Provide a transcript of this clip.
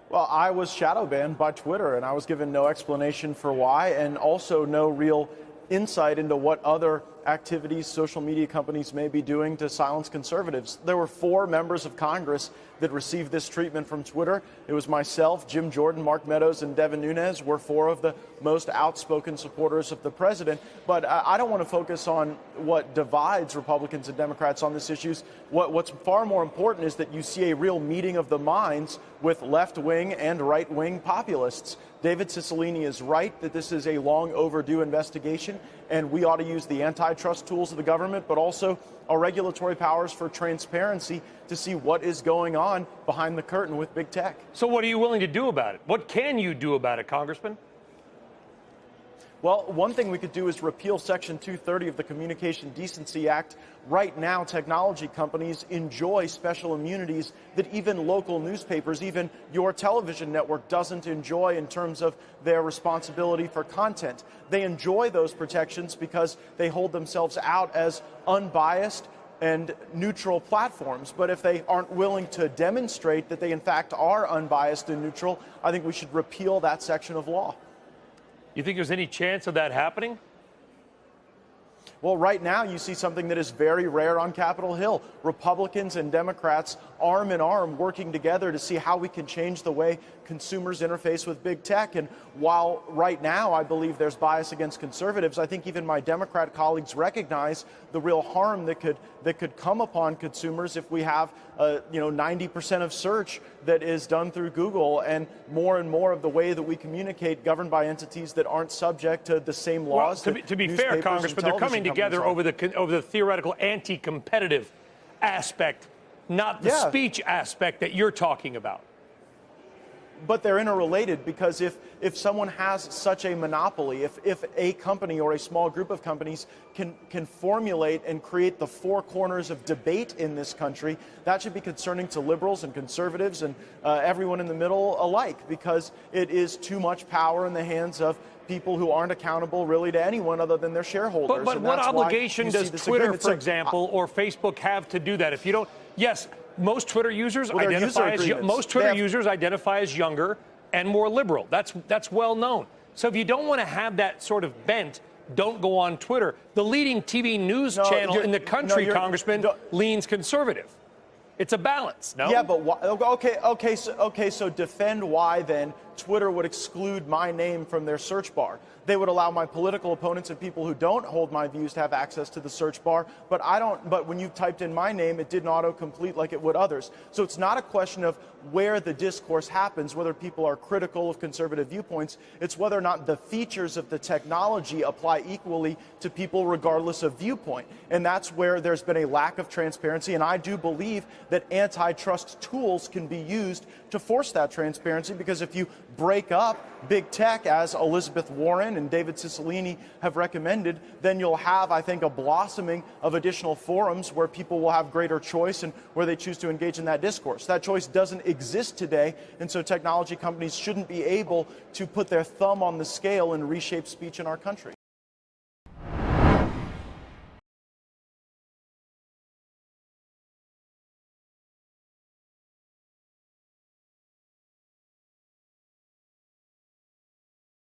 Well, I was shadow banned by Twitter, and I was given no explanation for why, and also no real insight into what other activities social media companies may be doing to silence conservatives. There were 4 members of Congress that received this treatment from Twitter. It was myself, Jim Jordan, Mark Meadows, and Devin Nunes. We're 4 of the most outspoken supporters of the president. But I don't want to focus on what divides Republicans and Democrats on these issues. What's far more important is that you see a real meeting of the minds with left-wing and right-wing populists. David Cicilline is right that this is a long overdue investigation, and we ought to use the antitrust tools of the government, but also our regulatory powers for transparency to see what is going on behind the curtain with big tech. So what are you willing to do about it? What can you do about it, Congressman? Well, one thing we could do is repeal Section 230 of the Communication Decency Act. Right now, technology companies enjoy special immunities that even local newspapers, even your television network, doesn't enjoy in terms of their responsibility for content. They enjoy those protections because they hold themselves out as unbiased and neutral platforms. But if they aren't willing to demonstrate that they, in fact, are unbiased and neutral, I think we should repeal that section of law. You think there's any chance of that happening? Well, right now you see something that is very rare on Capitol Hill. Republicans and Democrats arm in arm working together to see how we can change the way consumers interface with big tech. And while right now I believe there's bias against conservatives, I think even my Democrat colleagues recognize the real harm that could come upon consumers if we have 90% of search that is done through Google, and more of the way that we communicate governed by entities that aren't subject to the same laws. Well, to be fair, Congressman, they're coming together over the theoretical anti-competitive aspect, not the speech aspect that you're talking about. But they're interrelated, because if someone has such a monopoly, if a company or a small group of companies can formulate and create the 4 corners of debate in this country, that should be concerning to liberals and conservatives and everyone in the middle alike, because it is too much power in the hands of people who aren't accountable really to anyone other than their shareholders. But what obligation does Twitter, for example, or Facebook have to do that? If you don't, yes. Most Twitter users identify as younger and more liberal. That's well known. So if you don't want to have that sort of bent, don't go on Twitter. The leading TV news channel in the country, Congressman, leans conservative. It's a balance, no? Yeah, but so defend why then Twitter would exclude my name from their search bar. They would allow my political opponents and people who don't hold my views to have access to the search bar, but I don't. But when you typed in my name, it didn't autocomplete like it would others. So it's not a question of where the discourse happens, whether people are critical of conservative viewpoints. It's whether or not the features of the technology apply equally to people regardless of viewpoint. And that's where there's been a lack of transparency. And I do believe that antitrust tools can be used to force that transparency, because if you break up big tech, as Elizabeth Warren and David Cicilline have recommended, then you'll have, I think, a blossoming of additional forums where people will have greater choice and where they choose to engage in that discourse. That choice doesn't exist today, and so technology companies shouldn't be able to put their thumb on the scale and reshape speech in our country.